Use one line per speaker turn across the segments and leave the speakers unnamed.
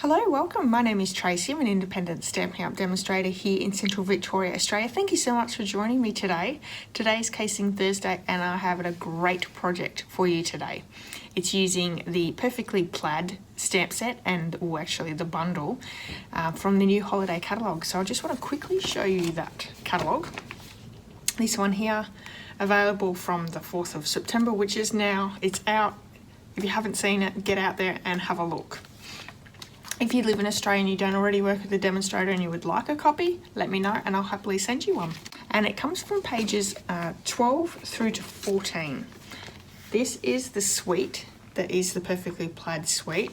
Hello, welcome. My name is Tracy. I'm an independent Stampin' Up demonstrator here in Central Victoria, Australia. Thank you so much for joining me today. Today's Casing Thursday and I have a great project for you today. It's using the Perfectly Plaid stamp set and, well, actually the bundle from the new Holiday Catalogue. So I just want to quickly show you that catalogue. This one here, available from the 4th of September, which is now, it's out. If you haven't seen it, get out there and have a look. If you live in Australia and you don't already work with a demonstrator and you would like a copy, let me know and I'll happily send you one. And it comes from pages 12 through to 14. This is the suite that is the Perfectly Plaid suite.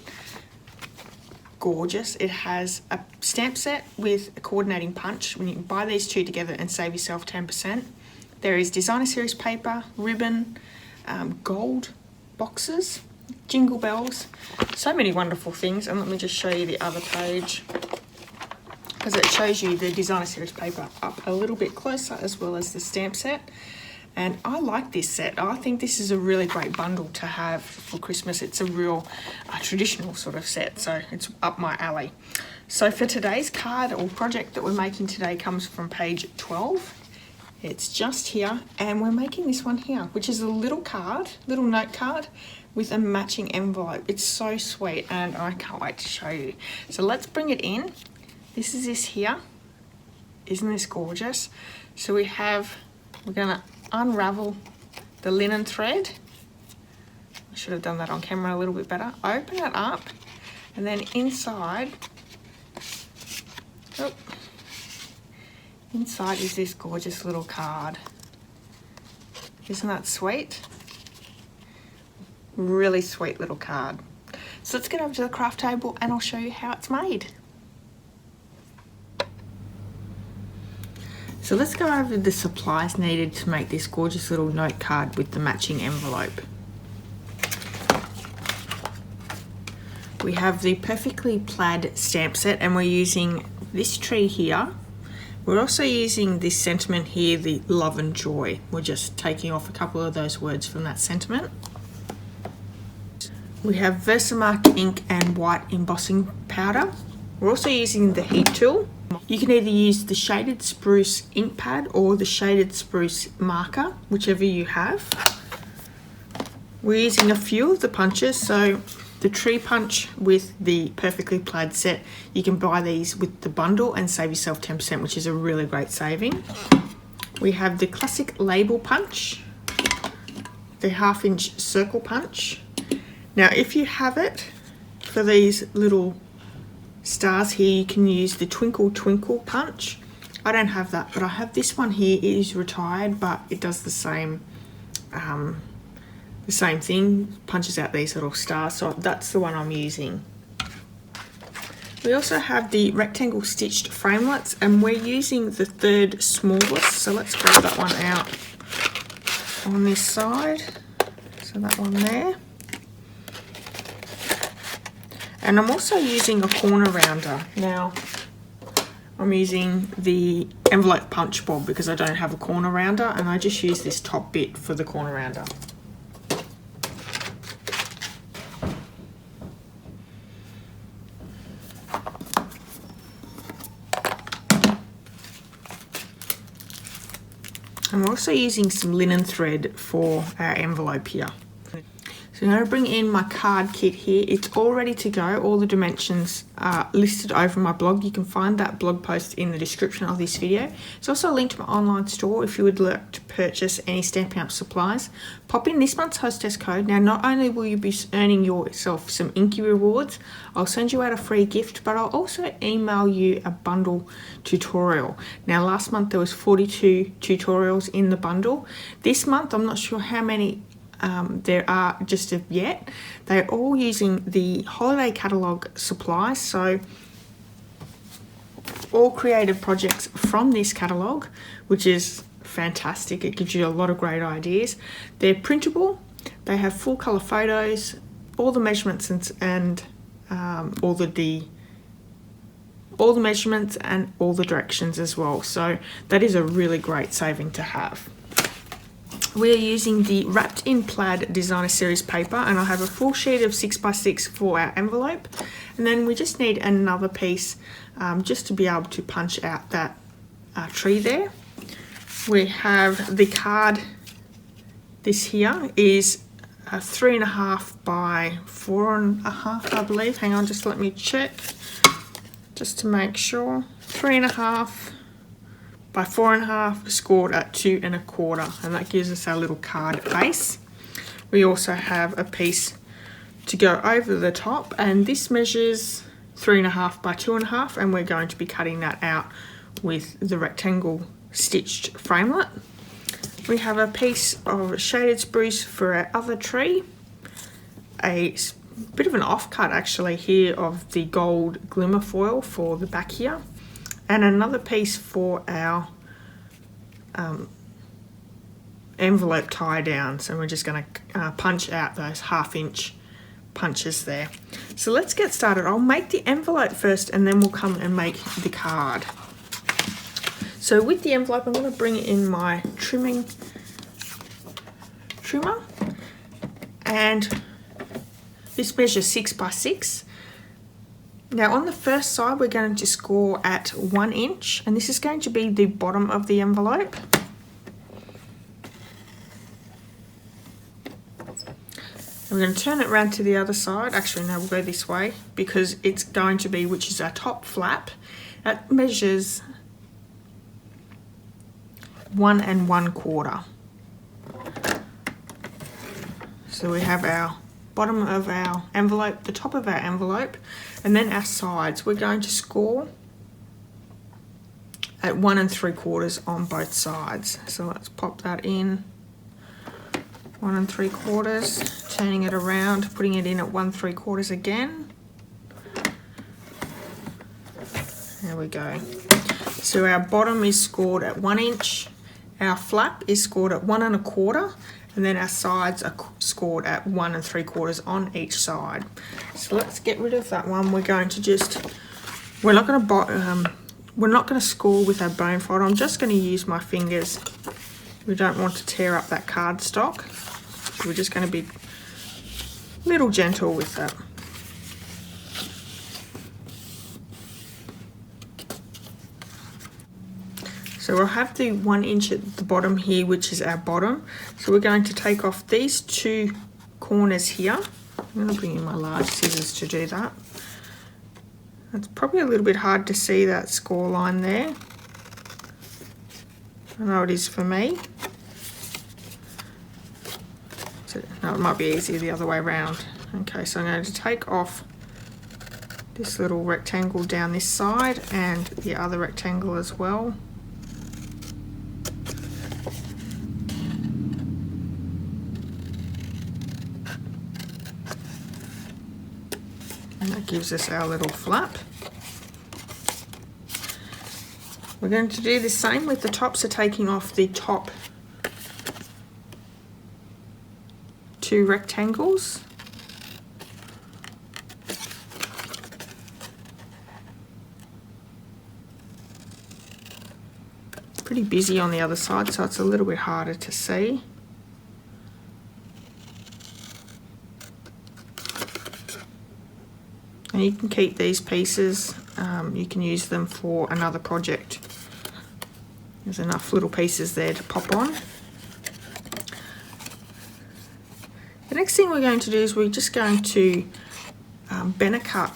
Gorgeous. It has a stamp set with a coordinating punch. When you buy these two together and save yourself 10%. There is designer series paper, ribbon, gold boxes, jingle bells, so many wonderful things. And let me just show you the other page, because it shows you the designer series paper up a little bit closer, as well as the stamp set. And I like this set. I think this is a really great bundle to have for Christmas. It's a real traditional sort of set, so it's up my alley. So for today's card or project that we're making today comes from page 12. It's just here, and we're making this one here, which is a little card, little note card with a matching envelope. It's so sweet and I can't wait to show you. So let's bring it in. This is this here. Isn't this gorgeous? So we're gonna unravel the linen thread. I should have done that on camera a little bit better. Open it up, and then inside, inside is this gorgeous little card. Isn't that sweet? Really sweet little card. So let's get over to the craft table and I'll show you how it's made. So let's go over the supplies needed to make this gorgeous little note card with the matching envelope. We have the Perfectly Plaid stamp set, and we're using this tree here. We're also using this sentiment here, the love and joy. We're just taking off a couple of those words from that sentiment. We have Versamark ink and white embossing powder. We're also using the heat tool. You can either use the shaded spruce ink pad or the shaded spruce marker, whichever you have. We're using a few of the punches, so the tree punch with the Perfectly Plaid set, you can buy these with the bundle and save yourself 10%, which is a really great saving. We have the classic label punch, the 1/2 inch circle punch. Now, if you have it for these little stars here, you can use the Twinkle Twinkle punch. I don't have that, but I have this one here. It is retired, but it does the same thing, punches out these little stars, so that's the one I'm using. We also have the rectangle stitched framelits, and we're using the 3rd smallest, so let's grab that one out on this side. So that one there. And I'm also using a corner rounder. Now, I'm using the envelope punch bob because I don't have a corner rounder, and I just use this top bit for the corner rounder. And we're also using some linen thread for our envelope here. So I'm going to bring in my card kit here. It's all ready to go. All the dimensions are listed over my blog. You can find that blog post in the description of this video. It's also a link to my online store if you would like to purchase any Stampin' Up supplies. Pop in this month's hostess code. Now, not only will you be earning yourself some Inky rewards, I'll send you out a free gift, but I'll also email you a bundle tutorial. Now, last month there was 42 tutorials in the bundle. This month, I'm not sure how many there are just of yet. They're all using the Holiday Catalogue supplies, so all creative projects from this catalogue, which is fantastic. It gives you a lot of great ideas. They're printable, they have full colour photos, all the measurements and all the measurements and all the directions as well, so that is a really great saving to have. We're using the In Plaid designer series paper, and I have a full sheet of 6x6 for our envelope, And then we just need another piece just to be able to punch out that tree there. We have the card. This here is 3.5 by 4.5, I believe. Hang on, just let me check just to make sure. 3.5 by 4.5, scored at 2 1/4, and that gives us our little card base. We also have a piece to go over the top, and this measures 3.5 by 2.5, and we're going to be cutting that out with the rectangle stitched framelit. We have a piece of shaded spruce for our other tree, a bit of an offcut actually here of the gold glimmer foil for the back here, and another piece for our envelope tie down. So we're just going to punch out those 1/2 inch punches there. So let's get started. I'll make the envelope first and then we'll come and make the card. So with the envelope, I'm going to bring in my trimmer, and this measures 6 by 6. Now on the first side, we're going to score at 1 inch, and this is going to be the bottom of the envelope. We're going to turn it around to the other side. Actually, no, we'll go this way because it's going to be, which is our top flap. That measures 1 1/4. So we have our bottom of our envelope, the top of our envelope, and then our sides. We're going to score at 1 3/4 on both sides. So let's pop that in. 1 3/4, turning it around, putting it in at 1 3/4 again. There we go. So our bottom is scored at 1 inch, our flap is scored at 1 1/4, and then our sides are scored at 1 3/4 on each side. So let's get rid of that one. We're going to just, we're not going to score with our bone folder. I'm just going to use my fingers. We don't want to tear up that cardstock. So we're just going to be a little gentle with that. So we'll have the 1 inch at the bottom here, which is our bottom. So we're going to take off these 2 corners here. I'm going to bring in my large scissors to do that. It's probably a little bit hard to see that score line there. I know it is for me. So, no, it might be easier the other way around. Okay, so I'm going to take off this little rectangle down this side and the other rectangle as well. And that gives us our little flap. We're going to do the same with the top, so taking off the top 2 rectangles. Pretty busy on the other side, so it's a little bit harder to see. And you can keep these pieces, you can use them for another project. There's enough little pieces there to pop on. The next thing we're going to do is we're just going to benner cut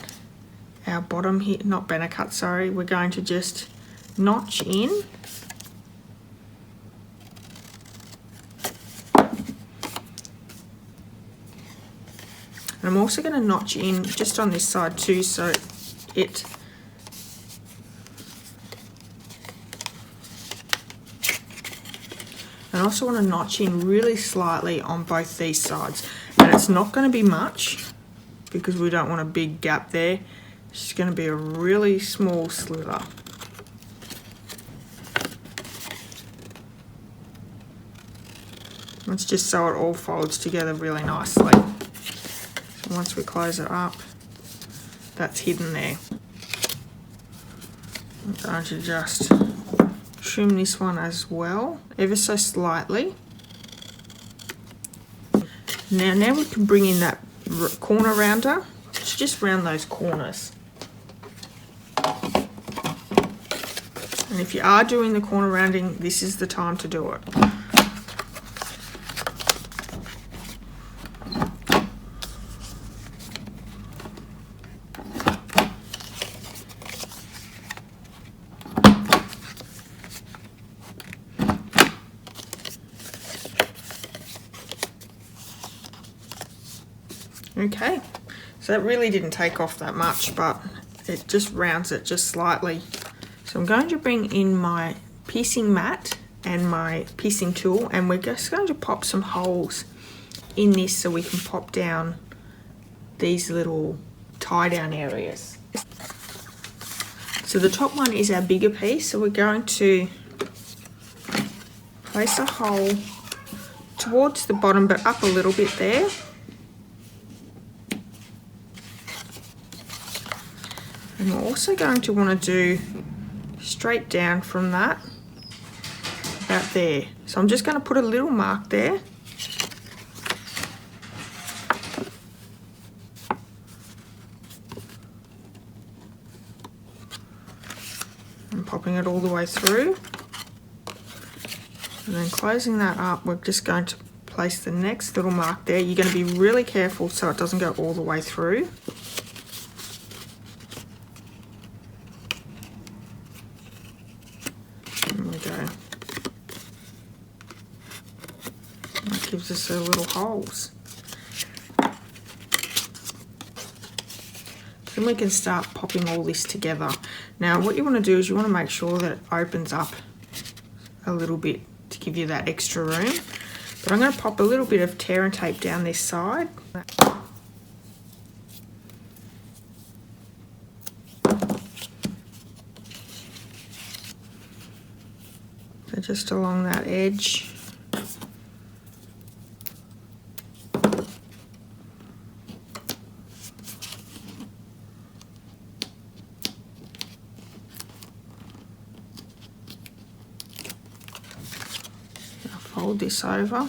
our bottom here, not benner cut, sorry. We're going to just notch in. And I'm also going to notch in just on this side too, so it I also want to notch in really slightly on both these sides, and it's not going to be much because we don't want a big gap there. It's just going to be a really small sliver. It's just so it all folds together really nicely. So once we close it up, that's hidden there. I'm going to just trim this one as well, ever so slightly. Now we can bring in that corner rounder to just round those corners. And if you are doing the corner rounding, this is the time to do it. Okay, so that really didn't take off that much, but it just rounds it just slightly. So I'm going to bring in my piecing mat and my piecing tool, and we're just going to pop some holes in this so we can pop down these little tie down areas. So the top one is our bigger piece, so we're going to place a hole towards the bottom but up a little bit there. And we're also going to want to do straight down from that, about there. So I'm just going to put a little mark there. And popping it all the way through. And then closing that up, we're just going to place the next little mark there. You're going to be really careful so it doesn't go all the way through. Gives us our little holes. Then we can start popping all this together. Now what you want to do is you want to make sure that it opens up a little bit to give you that extra room. But I'm going to pop a little bit of tear and tape down this side. So just along that edge. Fold this over.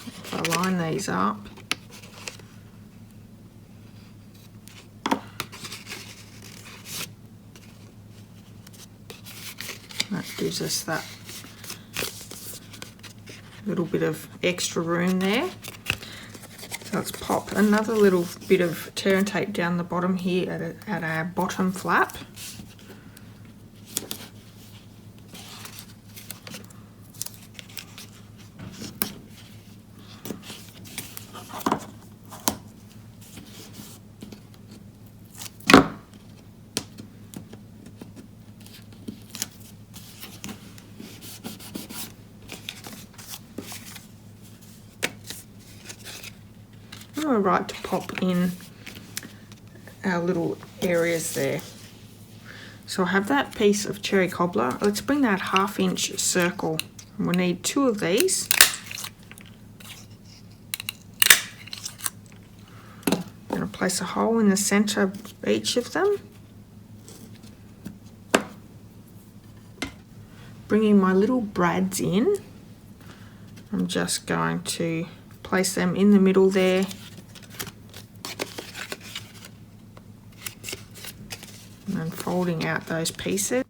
If I line these up, that gives us that little bit of extra room there. So let's pop another little bit of tear and tape down the bottom here at our bottom flap. We're right to pop in our little areas there. So I have that piece of cherry cobbler. Let's bring that 1/2 inch circle. We'll need 2 of these. I'm going to place a hole in the center of each of them. Bringing my little brads in. I'm just going to place them in the middle there. And then folding out those pieces.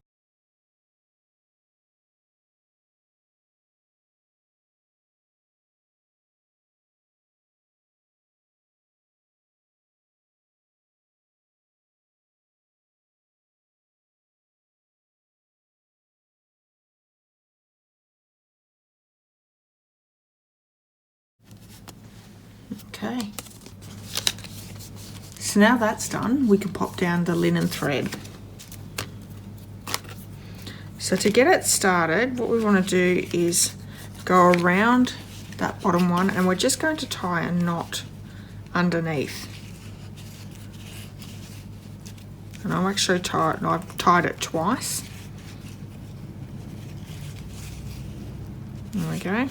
Okay. So now that's done, we can pop down the linen thread. So to get it started, what we want to do is go around that bottom one, and we're just going to tie a knot underneath. And I'll actually tie it, and I've tied it twice. There we go.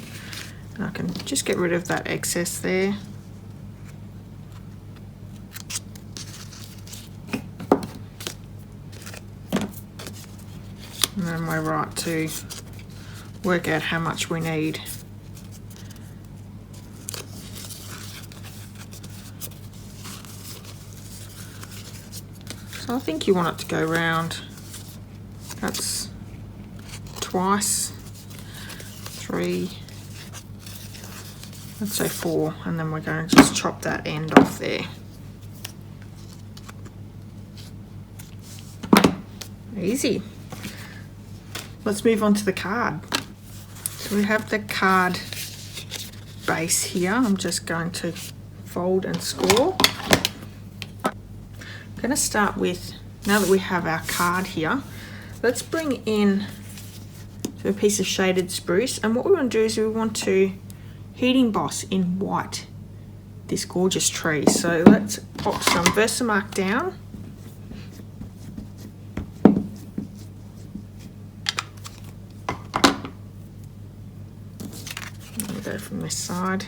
And I can just get rid of that excess there. And then we're right to work out how much we need. So I think you want it to go round. That's twice, 3, let's say 4, and then we're going to just chop that end off there. Easy. Let's move on to the card. So we have the card base here. I'm just going to fold and score. I'm going to start with, now that we have our card here, let's bring in a piece of shaded spruce, and what we want to do is we want to heat emboss in white this gorgeous tree. So let's pop some Versamark down. Go from this side.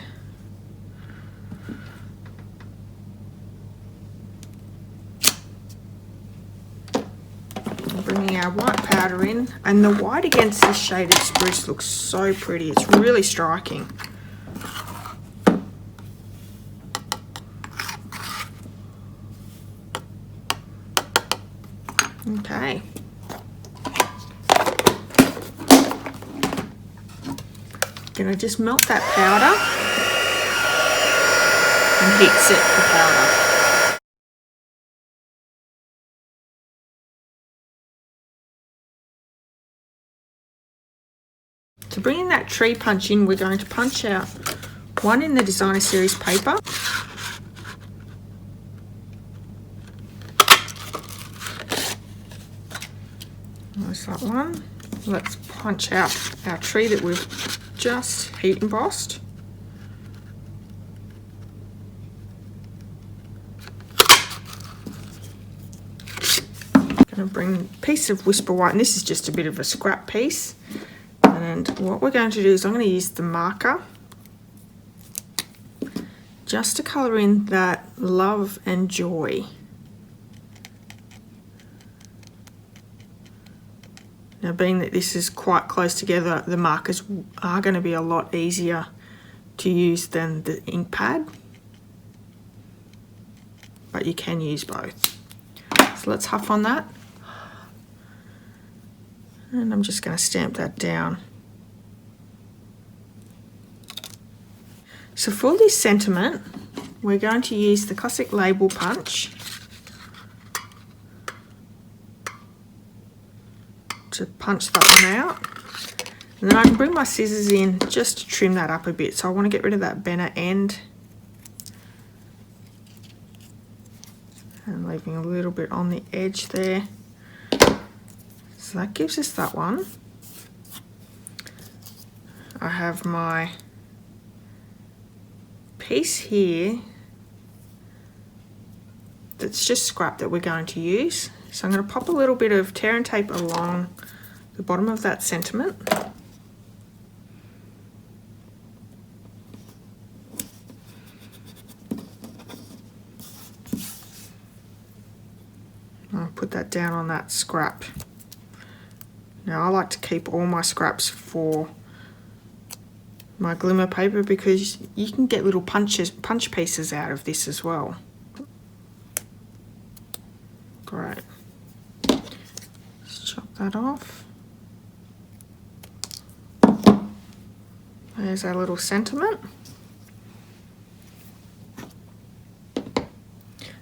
And bringing our white powder in, and the white against this shaded spruce looks so pretty. It's really striking. Okay. Gonna just melt that powder and heat set the powder. To bring in that tree punch in, we're going to punch out one in the designer series paper. There's that one. Let's punch out our tree that we've just heat embossed. Going to bring a piece of Whisper White, and this is just a bit of a scrap piece. And what we're going to do is I'm going to use the marker just to colour in that love and joy. Now, being that this is quite close together, the markers are going to be a lot easier to use than the ink pad, but you can use both. So let's huff on that, and I'm just going to stamp that down. So for this sentiment, we're going to use the classic label punch to punch that one out, and then I can bring my scissors in just to trim that up a bit. So I want to get rid of that benner end and leaving a little bit on the edge there. So that gives us that one. I have my piece here that's just scrap that we're going to use. So I'm going to pop a little bit of tear and tape along the bottom of that sentiment. I'll put that down on that scrap. Now I like to keep all my scraps for my glimmer paper because you can get little punch pieces out of this as well. Great. Let's chop that off. There's our little sentiment.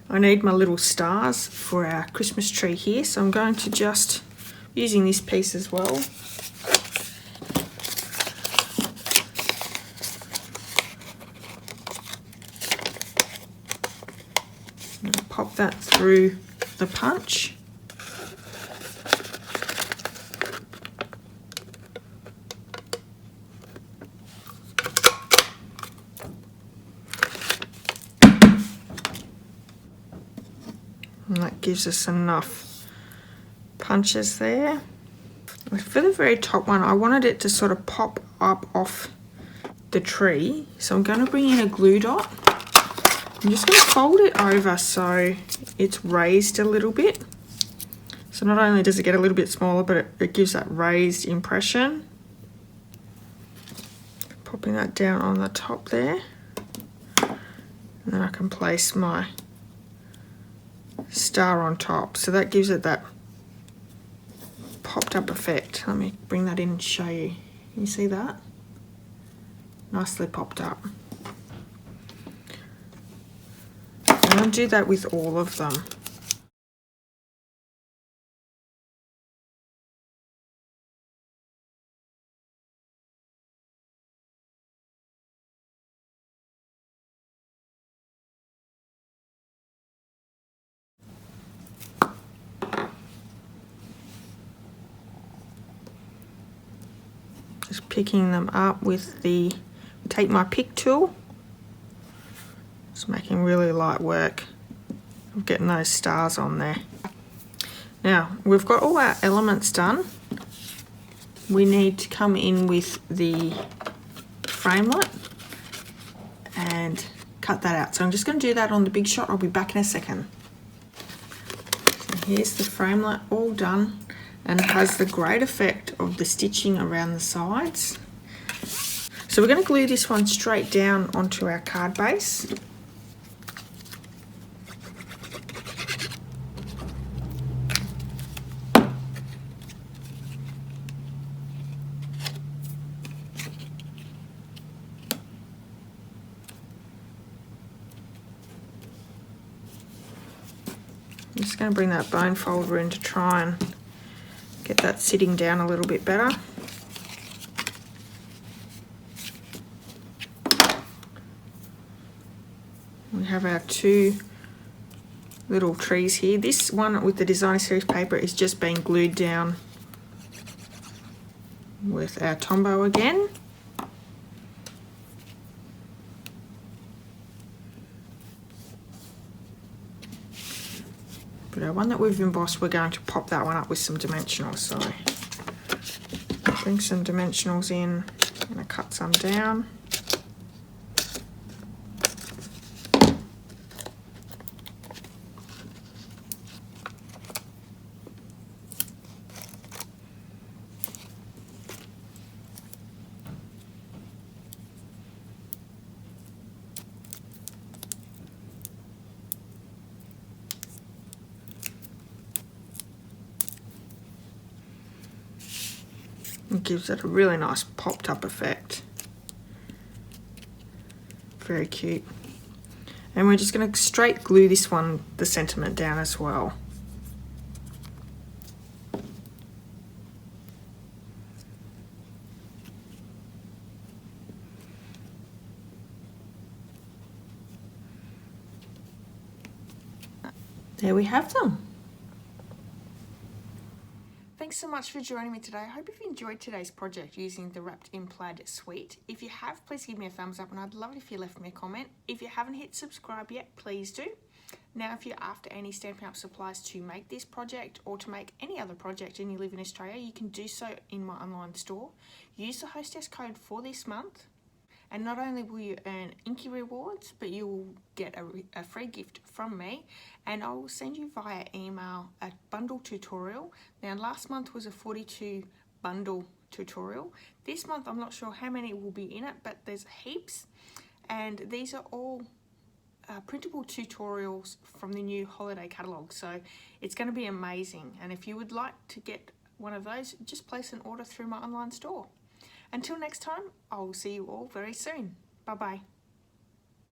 I need my little stars for our Christmas tree here, so I'm going to just using this piece as well. Pop that through the punch. And that gives us enough punches there. For the very top one, I wanted it to sort of pop up off the tree, so I'm going to bring in a glue dot. I'm just going to fold it over so it's raised a little bit. So not only does it get a little bit smaller, but it gives that raised impression. Popping that down on the top there. And then I can place my star on top, so that gives it that popped up effect. Let me bring that in and show you. You see that? Nicely popped up. I'm going to do that with all of them. Just picking them up with the, take my pick tool. Just making really light work of getting those stars on there. Now, we've got all our elements done. We need to come in with the framelit and cut that out. So I'm just going to do that on the big shot. I'll be back in a second. So here's the framelit all done, and it has the great effect of the stitching around the sides. So we're going to glue this one straight down onto our card base. I'm just going to bring that bone folder in to try and get that sitting down a little bit better. We have our two little trees here. This one with the designer series paper is just being glued down with our Tombow again. But our one that we've embossed, we're going to pop that one up with some dimensionals. So bring some dimensionals in, I'm going to cut some down. It gives it a really nice popped up effect. Very cute. And we're just going to straight glue this one, the sentiment down as well. There we have them. Thanks so much for joining me today. I hope you've enjoyed today's project using the Wrapped in Plaid suite. If you have, please give me a thumbs up, and I'd love it if you left me a comment. If you haven't hit subscribe yet, please do. Now, if you're after any Stampin' Up supplies to make this project or to make any other project and you live in Australia, you can do so in my online store. Use the hostess code for this month. And not only will you earn Inky rewards, but you will get a free gift from me, and I will send you via email a bundle tutorial. Now, last month was a 42 bundle tutorial. This month, I'm not sure how many will be in it, but there's heaps. And these are all printable tutorials from the new Holiday Catalogue. So it's going to be amazing. And if you would like to get one of those, just place an order through my online store. Until next time, I will see you all very soon. Bye-bye.